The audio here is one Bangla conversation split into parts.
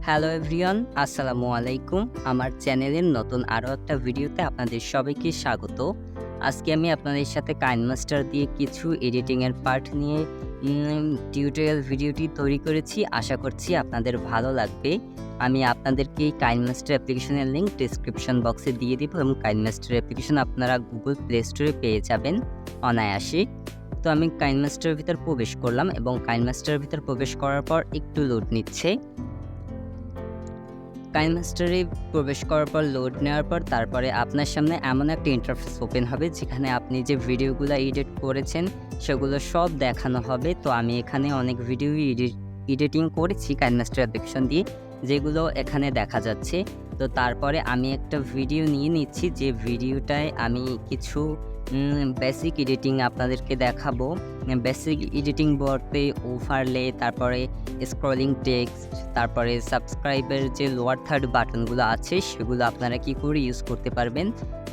হ্যালো এভরিওয়ান, আসসালামু আলাইকুম। আমার চ্যানেলের নতুন আরও একটা ভিডিওতে আপনাদের সবাইকে স্বাগত। আজকে আমি আপনাদের সাথে কাইনমাস্টার দিয়ে কিছু এডিটিংয়ের পার্ট নিয়ে টিউটোরিয়াল ভিডিওটি তৈরি করেছি। আশা করছি আপনাদের ভালো লাগবে। আমি আপনাদেরকে এই কাইনমাস্টার অ্যাপ্লিকেশনের লিঙ্ক ডিসক্রিপশন বক্সে দিয়ে দিব এবং কাইনমাস্টার অ্যাপ্লিকেশন আপনারা গুগল প্লে স্টোরে পেয়ে যাবেন অনায়াসে। তো আমি কাইনমাস্টারের ভিতর প্রবেশ করলাম এবং কাইনমাস্টারের ভিতর প্রবেশ করার পর একটু লোড নিচ্ছে। কাইনমাস্টারে প্রবেশ করার পর লোড নেওয়ার পর তারপরে আপনার সামনে এমন একটা ইন্টারফেস ওপেন হবে যেখানে আপনি যে ভিডিওগুলো এডিট করেছেন সেগুলো সব দেখানো হবে। তো আমি এখানে অনেক ভিডিও এডিটিং করেছি কাইনমাস্টার অ্যাপ্লিকেশন দিয়ে, যেগুলো এখানে দেখা যাচ্ছে। তো তারপরে আমি একটা ভিডিও নিয়ে নিচ্ছি, যে ভিডিওটায় আমি কিছু বেসিক এডিটিং আপনাদেরকে দেখাবো। বেসিক এডিটিং বলতে ওভারলে, তারপরে স্ক্রলিং টেক্সট, তারপরে সাবস্ক্রাইবের যে লোয়ার থার্ড বাটনগুলো আছে সেগুলো আপনারা কি করে ইউজ করতে পারবেন।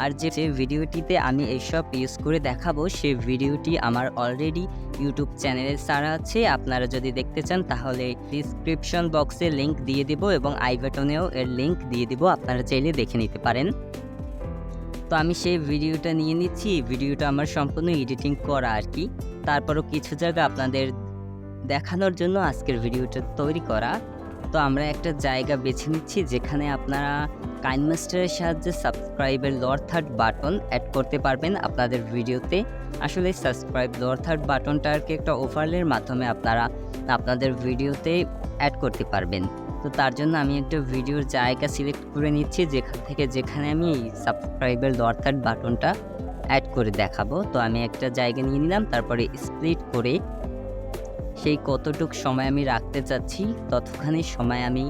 আর যে ভিডিওটিতে আমি এইসব ইউজ করে দেখাবো সে ভিডিওটি আমার অলরেডি ইউটিউব চ্যানেলে ছাড়া আছে। আপনারা যদি দেখতে চান তাহলে ডিসক্রিপশন বক্সে লিঙ্ক দিয়ে দিব এবং আই বাটনেও এর লিঙ্ক দিয়ে দিব, আপনারা চাইলে দেখে নিতে পারেন। তো আমি সেই ভিডিওটা নিয়ে নিচ্ছি। ভিডিওটা আমার সম্পূর্ণ এডিটিং করা আর কি, তারপরও কিছু জায়গা আপনাদের দেখানোর জন্য আজকের ভিডিওটা তৈরি করা। তো আমরা একটা জায়গা বেছে নিচ্ছি যেখানে আপনারা কাইনমাস্টারের সাহায্যে সাবস্ক্রাইবের লোয়ার থার্ড বাটন অ্যাড করতে পারবেন আপনাদের ভিডিওতে। আসলে সাবস্ক্রাইব লোয়ার থার্ড বাটনটাকে একটা ওভারলের মাধ্যমে আপনারা আপনাদের ভিডিওতে অ্যাড করতে পারবেন। তো তার জন্য আমি একটা ভিডিওর জায়গা সিলেক্ট করে নিচ্ছি যেখানে আমি সাবস্ক্রাইবের লোয়ার থার্ড বাটনটা অ্যাড করে দেখাবো। তো আমি একটা জায়গা নিয়ে নিলাম, তারপরে স্প্লিট করে সেই কতটুক সময় আমি রাখতে চাচ্ছি ততখানি সময় আমি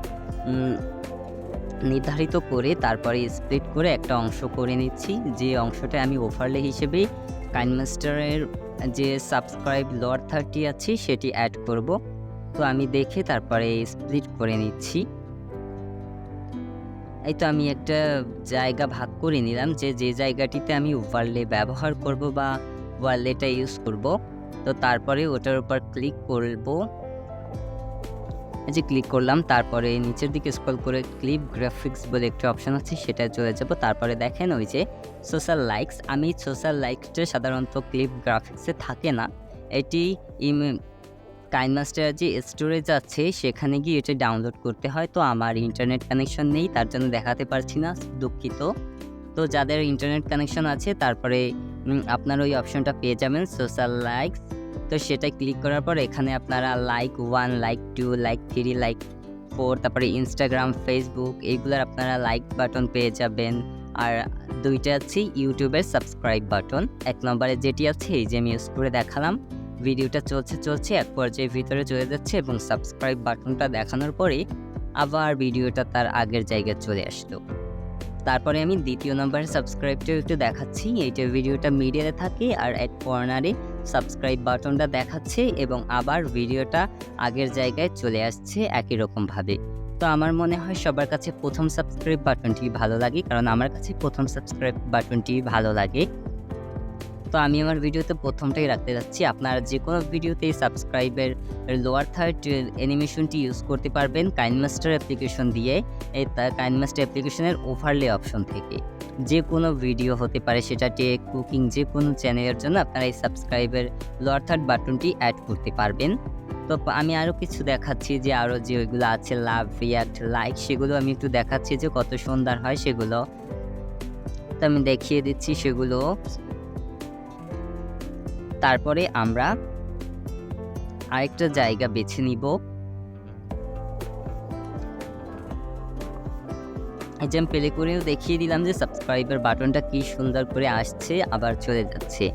নির্ধারিত করে তারপরে স্প্লিট করে একটা অংশ করে নিচ্ছি, যে অংশটা আমি ওভারলে হিসেবে কাইনমাস্টারের যে সাবস্ক্রাইব লোয়ার থার্ডটি আছে সেটি অ্যাড করব। তো আমি দেখে তারপরে স্প্লিট করে নিচ্ছি। এই তো আমি একটা জায়গা ভাগ করে নিলাম, যে জায়গাটিতে আমি ওভারলে ব্যবহার করব বা ওভারলেটা ইউজ করব। তো তারপরে ওটার উপর ক্লিক করব, এই যে ক্লিক করলাম। তারপরে নিচের দিকে স্ক্রল করে ক্লিপ গ্রাফিক্স বলে একটা অপশন আছে সেটা চলে যাব। তারপরে দেখেন ওই যে সোশ্যাল লাইকস, আমি সোশ্যাল লাইকসটা সাধারণত ক্লিপ গ্রাফিক্সে থাকে না, এটি কাইনমাস্টার যে স্টোরেজ আছে সেখানে গিয়ে এটা ডাউনলোড করতে হয়। তো আমার ইন্টারনেট কানেকশন নেই, তার জন্য দেখাতে পারছি না, দুঃখিত। তো যাদের ইন্টারনেট কানেকশন আছে তারপরে আপনারা ওই অপশনটা পেয়ে যাবেন সোশ্যাল লাইকস। তো সেটাই ক্লিক করার পর এখানে আপনারা লাইক 1, লাইক 2, লাইক 3, লাইক 4, তারপরে ইনস্টাগ্রাম, ফেসবুক এইগুলোর আপনারা লাইক বাটন পেয়ে যাবেন। আর দুইটা আছে ইউটিউবের সাবস্ক্রাইব বাটন। এক নম্বরে যেটি আছে এই যে আমি ইউজ করে দেখালাম, ভিডিওটা চলছে এক পর্যায়ে ভিতরে চলে যাচ্ছে এবং সাবস্ক্রাইব বাটনটা দেখানোর পরে আবার ভিডিওটা তার আগের জায়গায় চলে আসলো। তারপরে আমি দ্বিতীয় নম্বরে সাবস্ক্রাইবটা একটু দেখাচ্ছি, এইটা ভিডিওটা মিডিয়াতে থাকে আর এক কর্নারে সাবস্ক্রাইব বাটনটা দেখাচ্ছে এবং আবার ভিডিওটা আগের জায়গায় চলে আসছে একই রকমভাবে। তো আমার মনে হয় সবার কাছে প্রথম সাবস্ক্রাইব বাটনটি ভালো লাগে, কারণ আমার কাছে প্রথম সাবস্ক্রাইব বাটনটি ভালো লাগে। তো আমি আমার ভিডিওতে প্রথমটাই রাখতে যাচ্ছি। আপনারা যে কোনো ভিডিওতে সাবস্ক্রাইবের লোয়ার থার্ড অ্যানিমেশনটি ইউজ করতে পারবেন কাইনমাস্টার অ্যাপ্লিকেশন দিয়ে। এই কাইনমাস্টার অ্যাপ্লিকেশনের ওভারলে অপশন থেকে যে কোনো ভিডিও হতে পারে, সেটা টেক, কুকিং, যে কোনো চ্যানেলের জন্য আপনারা এই সাবস্ক্রাইবের লোয়ার থার্ড বাটনটি অ্যাড করতে পারবেন। তো আমি আরও কিছু দেখাচ্ছি, যে আরও যে ওইগুলো আছে লাভ, রিয়াক্ট, লাইক, সেগুলো আমি একটু দেখাচ্ছি যে কত সুন্দর হয় সেগুলো। তো আমি দেখিয়ে দিচ্ছি সেগুলো। তারপরে আমরা আরেকটা জায়গা বেছে নিব, এই যে আমি প্লে করেও দেখিয়ে দিলাম যে সাবস্ক্রাইবার বাটনটা কি সুন্দর করে আসছে আবার চলে যাচ্ছে।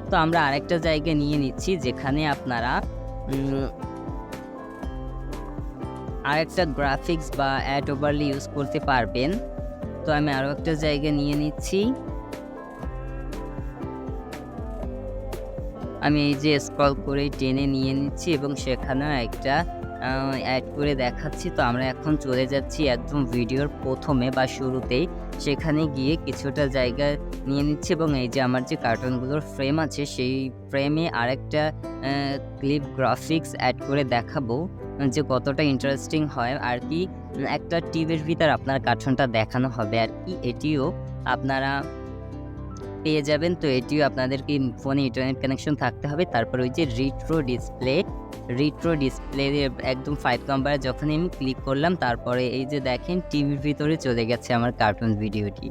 তো আমরা আরেকটা জায়গা নিয়ে নিচ্ছি যেখানে আপনারা আরেকটা গ্রাফিক্স বা অ্যাড ওভারলি ইউজ করতে পারবেন। তো আমি আরও একটা জায়গা নিয়ে নিচ্ছি, আমি এই যে স্ক্রল করে টেনে নিয়ে নিচ্ছি এবং সেখানেও একটা অ্যাড করে দেখাচ্ছি। তো আমরা এখন চলে যাচ্ছি একদম ভিডিওর প্রথমে বা শুরুতেই। সেখানে গিয়ে কিছুটা জায়গা নিয়ে নিচ্ছি এবং এই যে আমার যে কার্টুনগুলোর ফ্রেম আছে সেই ফ্রেমে আরেকটা ক্লিপ গ্রাফিক্স অ্যাড করে দেখাবো যে কতটা ইন্টারেস্টিং হয় আর কি। একটা টিভির ভিতর আপনার কার্টুনটা দেখানো হবে আর কি। এটিও আপনারা পেয়ে যাবেন। তো এটিও আপনাদেরকে ফোনে ইন্টারনেট কানেকশন থাকতে হবে। তারপর ওই যে রিট্রো ডিসপ্লে একদম 5 নাম্বারে যখনই আমি ক্লিক করলাম, তারপরে এই যে দেখেন টিভির ভিতরে চলে গেছে আমার কার্টুন ভিডিওটি।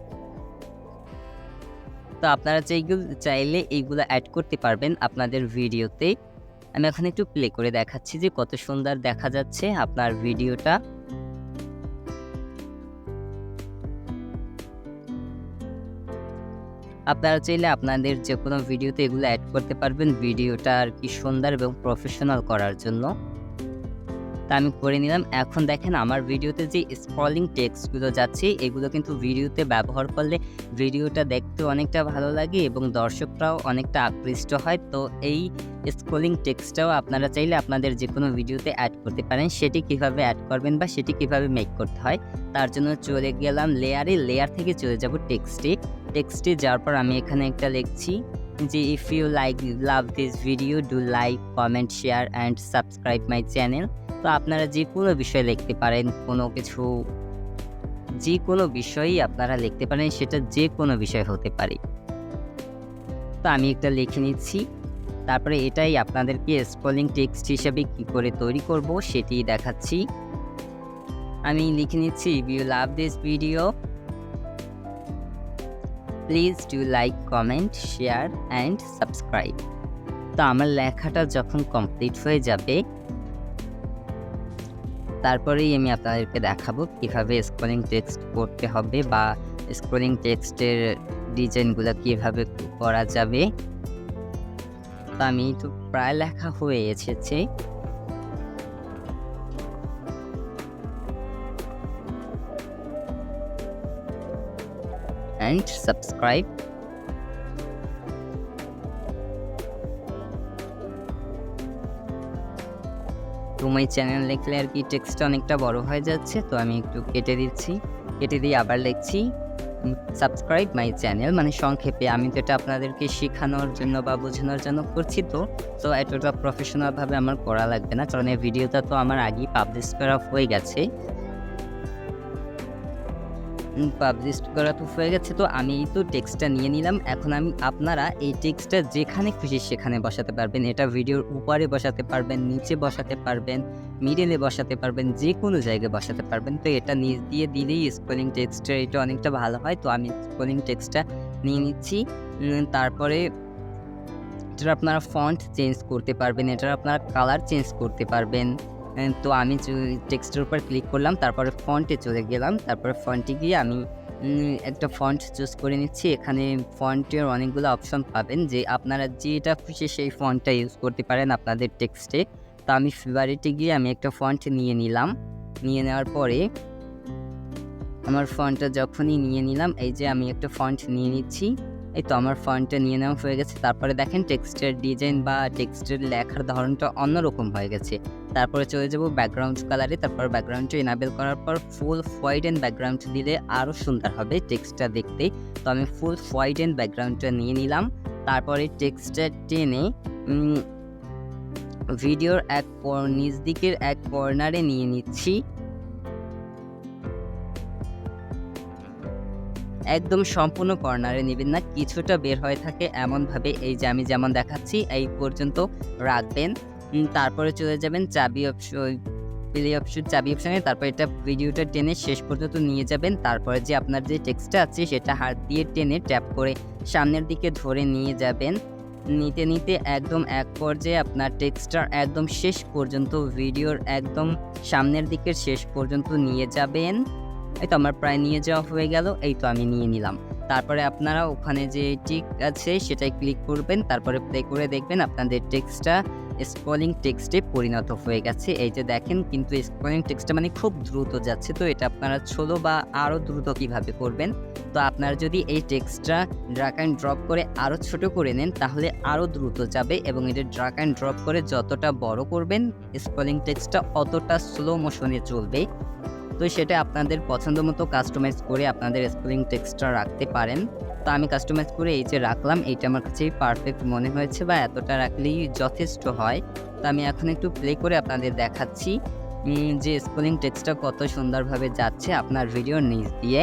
তো আপনারা চাইলে এইগুলো অ্যাড করতে পারবেন আপনাদের ভিডিওতে। আমি এখন একটু প্লে করে দেখাচ্ছি যে কত সুন্দর দেখা যাচ্ছে আপনার ভিডিওটা। আপনারা চাইলে আপনাদের যেকোনো ভিডিওতে এগুলো অ্যাড করতে পারবেন ভিডিওটা আর কি সুন্দর এবং প্রফেশনাল করার জন্য। তা আমি করে নিলাম। এখন দেখেন আমার ভিডিওতে যে স্ক্রলিং টেক্সটগুলো যাচ্ছে এগুলো কিন্তু ভিডিওতে ব্যবহার করলে ভিডিওটা দেখতে অনেকটা ভালো লাগে এবং দর্শকরাও অনেকটা আকৃষ্ট হয়। তো এই স্ক্রলিং টেক্সটটাও আপনারা চাইলে আপনাদের যেকোনো ভিডিওতে অ্যাড করতে পারেন। সেটি কিভাবে অ্যাড করবেন বা সেটি কিভাবে মেক করতে হয় তার জন্য চলে গেলাম লেয়ার থেকে চলে যাব টেক্সটে যাওয়ার পর আমি এখানে একটা লিখছি যে if you love this video do like, comment, share and subscribe my channel. তো আপনারা যে কোনো বিষয় লিখতে পারেন, যে কোনো বিষয়ই আপনারা লিখতে পারেন, সেটা যে কোনো বিষয় হতে পারে। তো আমি একটা লিখে নিচ্ছি। তারপরে এটাই আপনাদেরকে স্ক্রলিং টেক্সট হিসেবে কি করে তৈরি করব সেটি দেখাচ্ছি। আমি লিখে নিচ্ছি if you love this video please do like, comment, share and subscribe. তো আমার লেখাটা যখন কমপ্লিট হয়ে যাবে তারপরেই আমি আপনাদেরকে দেখাবো কিভাবে স্ক্রলিং টেক্সট করতে হবে বা স্ক্রলিং টেক্সটের ডিজাইনগুলো কিভাবে করা যাবে। তো আমি তো প্রায় লেখা হয়ে এসেছে। And subscribe. To my channel লিখলে আর কি টেক্সটটা অনেকটা বড় হয়ে যাচ্ছে। তো আমি একটু কেটে দিয়ে আবার লিখছি সাবস্ক্রাইব মাই চ্যানেল, মানে সংক্ষেপে। আমি তো এটা আপনাদেরকে শেখানোর জন্য বা বোঝানোর জন্য করছি। তো এতটা প্রফেশনালভাবে আমার করা লাগবে না, কারণ এই ভিডিওটা তো আমার আগেই পাবলিশ করা হয়ে গেছে। তো আমি তো টেক্সটটা নিয়ে নিলাম। এখন আপনারা এই টেক্সটটা যেখানে খুশি সেখানে বসাতে পারবেন। এটা ভিডিওর উপরে বসাতে পারবেন, নিচে বসাতে পারবেন, মিডলে বসাতে পারবেন, যে কোনো জায়গায় বসাতে পারবেন। তো এটা নিচ দিয়ে দিলেই স্ক্রলিং টেক্সটের এটা অনেকটা ভালো হয়। তো আমি স্ক্রলিং টেক্সটটা নিয়ে নিচ্ছি। তারপরে এটার আপনারা ফন্ট চেঞ্জ করতে পারবেন, এটার আপনারা কালার চেঞ্জ করতে পারবেন। তো আমি টেক্সটের উপর ক্লিক করলাম, তারপরে ফন্টে চলে গেলাম। তারপরে ফন্টে গিয়ে আমি একটা ফন্ট চুজ করে নিচ্ছি। এখানে ফন্টের অনেকগুলো অপশন পাবেন, যে আপনারা যেটা খুশি সেই ফন্টটা ইউজ করতে পারেন আপনাদের টেক্সটে। তো আমি ফেভারিটে গিয়ে আমি একটা ফন্ট নিয়ে নিলাম। নিয়ে নেওয়ার পরে আমার ফন্টটা যখনই নিয়ে নিলাম, এই যে আমি একটা ফন্ট নিয়ে নিচ্ছি। এই তো আমার ফন্টটা নিয়ে নেওয়া হয়ে গেছে। তারপরে দেখেন টেক্সটের ডিজাইন বা টেক্সটের লেখার ধরনটা অন্যরকম হয়ে গেছে। তারপরে চলে যাব ব্যাকগ্রাউন্ড কালারে। তারপর ব্যাকগ্রাউন্ডটা এনাবেল করার পর ফুল হোয়াইট অ্যান্ড ব্যাকগ্রাউন্ড দিলে আরও সুন্দর হবে টেক্সটটা দেখতে। তো আমি ফুল হোয়াইট অ্যান্ড ব্যাকগ্রাউন্ডটা নিয়ে নিলাম। তারপরে টেক্সটটা টেনে ভিডিওর নিচ দিকের এক কর্নারে নিয়ে নিচ্ছি। একদম সম্পূর্ণ কর্নারে নেবেন না, কিছুটা বের হয়ে থাকে এমনভাবে, এই যে আমি যেমন দেখাচ্ছি এই পর্যন্ত রাখবেন। তারপরে চলে যাবেন প্লে অপশনে। তারপর এটা ভিডিওটা টেনে শেষ পর্যন্ত নিয়ে যাবেন। তারপরে যে আপনার যে টেক্সটটা আছে সেটা হাত দিয়ে টেনে ট্যাপ করে সামনের দিকে ধরে নিয়ে যাবেন। নিতে একদম এক পর্যায়ে আপনার টেক্সটটা একদম শেষ পর্যন্ত, ভিডিওর একদম সামনের দিকের শেষ পর্যন্ত নিয়ে যাবেন। এই তো আমার প্রায় নিয়ে যাওয়া হয়ে গেল। এই তো আমি নিয়ে নিলাম। তারপরে আপনারা ওখানে যে টিক আছে সেটাই ক্লিক করবেন। তারপরে প্লে করে দেখবেন আপনাদের টেক্সটটা স্ক্রলিং টেক্সটে পরিণত হয়ে গেছে। এই যে দেখেন, কিন্তু স্ক্রলিং টেক্সটটা মানে খুব দ্রুত যাচ্ছে। তো এটা আপনারা ছোলো বা আরও দ্রুত কিভাবে করবেন তো আপনারা যদি এই টেক্সটটা ড্র্যাগ অ্যান্ড ড্রপ করে আরও ছোট করে নেন তাহলে আরও দ্রুত যাবে, এবং এটা ড্র্যাগ অ্যান্ড ড্রপ করে যতটা বড় করবেন স্পেলিং টেক্সটটা অতটা স্লো মোশনে চলবে। তো সেটা আপনাদের পছন্দ মতো কাস্টমাইজ করে আপনাদের স্পেলিং টেক্সটটা রাখতে পারেন। তো আমি কাস্টমাইজ করে এই যে রাখলাম, এইটা আমার কাছে পারফেক্ট মনে হয়েছে বা এতটা রাখলেই যথেষ্ট হয়। তো আমি এখন একটু প্লে করে আপনাদের দেখাচ্ছি যে স্পেলিং টেক্সটটা কত সুন্দরভাবে যাচ্ছে আপনার ভিডিওর নিচ দিয়ে।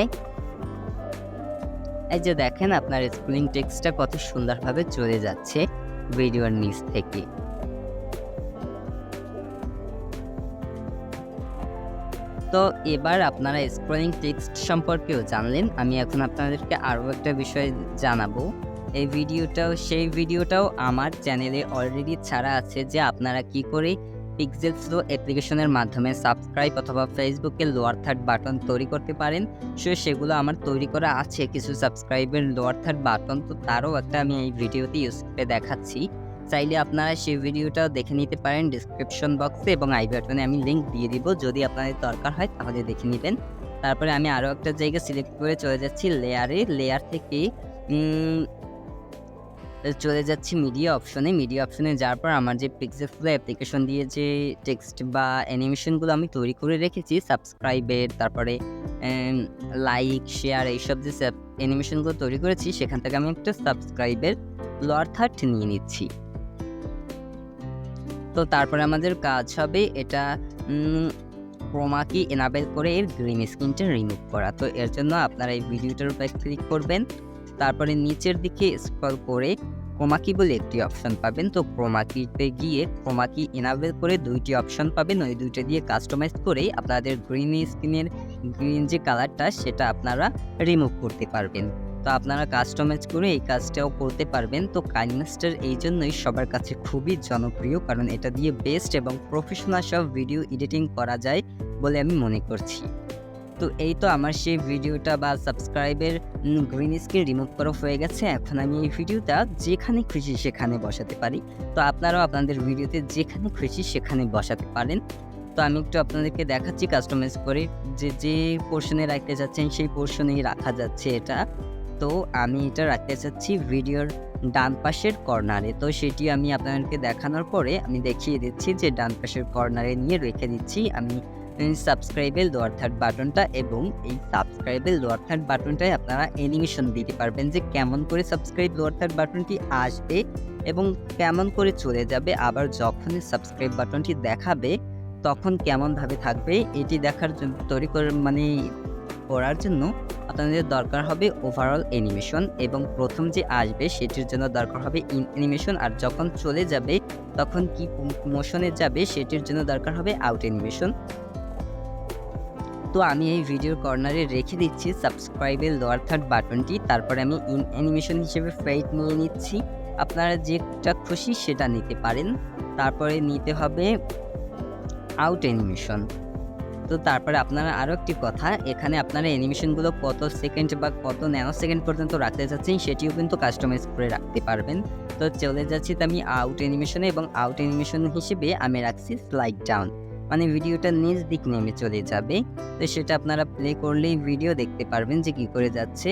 এই যে দেখেন আপনার স্পেলিং টেক্সটটা কত সুন্দরভাবে চলে যাচ্ছে ভিডিওর নিচ থেকে। তো এবার আপনারা স্পেলিং টেক্সট সম্পর্কেও জানলেন, আমি এখন আপনাদেরকে আরও একটা বিষয় জানাবো। এই সেই ভিডিওটাও আমার চ্যানেলে অলরেডি ছাড়া আছে, যে আপনারা কি করে পিক্সেল ফ্লো অ্যাপ্লিকেশনের মাধ্যমে সাবস্ক্রাইব অথবা ফেসবুকে লোয়ার থার্ড বাটন তৈরি করতে পারেন। সেগুলো আমার তৈরি করা আছে, কিছু সাবস্ক্রাইবের লোয়ার থার্ড বাটন, তো তারও একটা আমি এই ভিডিওতে ইউজ করে দেখাচ্ছি। চাইলে আপনারা সেই ভিডিওটাও দেখে নিতে পারেন ডিসক্রিপশন বক্সে, এবং আই বাটনে আমি লিঙ্ক দিয়ে দিব, যদি আপনাদের দরকার হয় তাহলে দেখে নেবেন। তারপরে আমি আরও একটা জায়গা সিলেক্ট করে চলে যাচ্ছি লেয়ার থেকে চলে যাচ্ছি মিডিয়া অপশনে যাওয়ার পর আমার যে পিক্সেল ফ্লো অ্যাপ্লিকেশন দিয়ে যে টেক্সট বা অ্যানিমেশনগুলো আমি তৈরি করে রেখেছি সাবস্ক্রাইবের, তারপরে লাইক শেয়ার এইসব যে অ্যানিমেশনগুলো তৈরি করেছি, সেখান থেকে আমি একটা সাবস্ক্রাইবের লোয়ার থার্ড নিয়ে নিচ্ছি। তো তারপরে আমাদের কাজ হবে এটা ক্রোমা কি এনাবেল করে এর গ্রিন স্ক্রিনটা রিমুভ করা। তো এর জন্য আপনারা এই ভিডিওটার উপর ক্লিক করবেন, তারপরে নিচের দিকে স্ক্রল করে ক্রোমা কি বলে একটি অপশন পাবেন। তো ক্রোমা কিতে গিয়ে ক্রোমা কি এনাবেল করে দুইটি অপশন পাবেন, ওই দুইটা দিয়ে কাস্টমাইজ করে আপনাদের গ্রিন স্ক্রিনের গ্রিন যে কালারটা সেটা আপনারা রিমুভ করতে পারবেন। তো আপনারা কাস্টমাইজ করে এই কাজটাও করতে পারবেন। তো কিনেমাস্টার এই জন্যই সবার কাছে খুবই জনপ্রিয়, কারণ এটা দিয়ে বেস্ট এবং প্রফেশনাল সব ভিডিও এডিটিং করা যায় বলে আমি মনে করছি। তো এই তো আমার সেই ভিডিওটা বা সাবস্ক্রাইবের গ্রিন স্ক্রিন রিমুভ করা হয়ে গেছে। এখন আমি এই ভিডিওটা যেখানে খুশি সেখানে বসাতে পারি। তো আপনারাও আপনাদের ভিডিওতে যেখানে খুশি সেখানে বসাতে পারেন। তো আমি একটু আপনাদেরকে দেখাচ্ছি কাস্টমাইজ করে, যে পোর্শনে রাখতে চাচ্ছেন সেই পোর্শনেই রাখা যাচ্ছে এটা। তো আমি এটা রাখতে চাচ্ছি ভিডিওর ডান পাশের কর্নারে। তো সেটি আমি আপনাদেরকে দেখানোর পরে আমি দেখিয়ে দিচ্ছি যে ডান পাশের কর্নারে নিয়ে রেখে দিচ্ছি আমি সাবস্ক্রাইবের লোয়ার থার্ড বাটনটা, এবং এই সাবস্ক্রাইবের লোয়ার থার্ড বাটনটায় আপনারা অ্যানিমেশন দিতে পারবেন যে কেমন করে সাবস্ক্রাইব লোয়ার থার্ড বাটনটি আসবে এবং কেমন করে চলে যাবে, আবার যখনই সাবস্ক্রাইব বাটনটি দেখাবে তখন কেমনভাবে থাকবে। এটি দেখার জন্য করার জন্য আপনাদের দরকার হবে ওভারঅল অ্যানিমেশন, এবং প্রথম যে আসবে সেটির জন্য দরকার হবে ইন অ্যানিমেশন, আর যখন চলে যাবে তখন কি মোশনে যাবে সেটির জন্য দরকার হবে আউট অ্যানিমেশন। তো আমি এই ভিডিওর কর্নারে রেখে দিচ্ছি সাবস্ক্রাইবের লোয়ার থার্ড বাটনটি, তারপরে আমি ইন অ্যানিমেশন হিসেবে ফেড নিয়ে নিচ্ছি। আপনারা যেটা খুশি সেটা নিতে পারেন। তারপরে নিতে হবে আউট অ্যানিমেশন। তো তারপরে আপনারা আরও একটি কথা, এখানে আপনারা অ্যানিমেশনগুলো কত সেকেন্ড বা কত ন্যানো সেকেন্ড পর্যন্ত রাখতে চাচ্ছেন সেটিও কিন্তু কাস্টমাইজ করে রাখতে পারবেন। তো চলে যাচ্ছি তো আমি আউট অ্যানিমেশনে, এবং আউট অ্যানিমেশন হিসেবে আমি রাখছি স্লাইড ডাউন, মানে ভিডিওটা নিজ দিক নেমে চলে যাবে। তো সেটা আপনারা প্লে করলেই ভিডিও দেখতে পারবেন যে কী করে যাচ্ছে।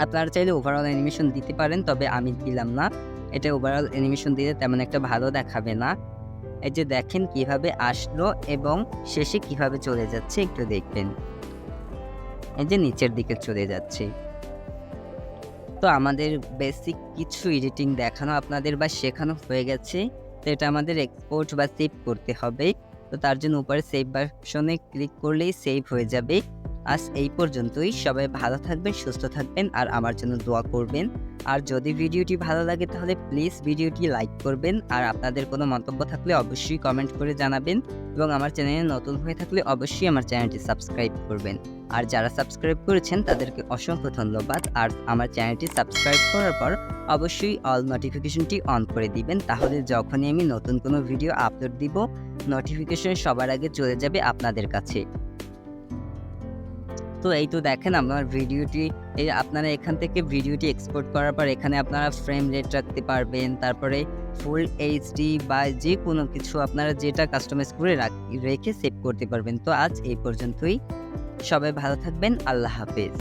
আপনারা চাইলে ওভারঅল অ্যানিমেশন দিতে পারেন, তবে আমি দিলাম না, এটা ওভারঅল অ্যানিমেশন দিলে তেমন একটা ভালো দেখাবে না। এই যে দেখেন কিভাবে আসলো এবং শেষে কিভাবে চলে যাচ্ছে একটু দেখবেন, এই যে নিচের দিকে চলে যাচ্ছে। তো আমাদের বেসিক কিছু এডিটিং দেখানো আপনাদের বা শেখানো হয়ে গেছে। তো এটা আমাদের এক্সপোর্ট বা সেভ করতে হবে। তো তার জন্য উপরে সেভ বাটনে ক্লিক করলেই সেভ হয়ে যাবে। আজ এই পর্যন্তই। সবাই ভালো থাকবেন, সুস্থ থাকবেন, আর আমার জন্য দোয়া করবেন। আর যদি ভিডিওটি ভালো লাগে তাহলে প্লিজ ভিডিওটি লাইক করবেন, আর আপনাদের কোনো মন্তব্য থাকলে অবশ্যই কমেন্ট করে জানাবেন, এবং আমার চ্যানেলে নতুন হয়ে থাকলে অবশ্যই আমার চ্যানেলটি সাবস্ক্রাইব করবেন। আর যারা সাবস্ক্রাইব করেছেন তাদেরকে অসংখ্য ধন্যবাদ। আর আমার চ্যানেলটি সাবস্ক্রাইব করার পর অবশ্যই অল নোটিফিকেশনটি অন করে দিবেন, তাহলে যখনই আমি নতুন কোনো ভিডিও আপলোড দিব নোটিফিকেশন সবার আগে চলে যাবে আপনাদের কাছে। তো এই তো দেখেন আমার ভিডিওটি, আপনারা এখান থেকে ভিডিওটি এক্সপোর্ট করার পর এখানে আপনারা ফ্রেম রেট রাখতে পারবেন, তারপরে ফুল এইচডি বা যে কোনো কিছু আপনারা যেটা কাস্টমাইজ করে রেখে সেভ করতে পারবেন। তো আজ এই পর্যন্তই। সবাই ভালো থাকবেন। আল্লাহ হাফেজ।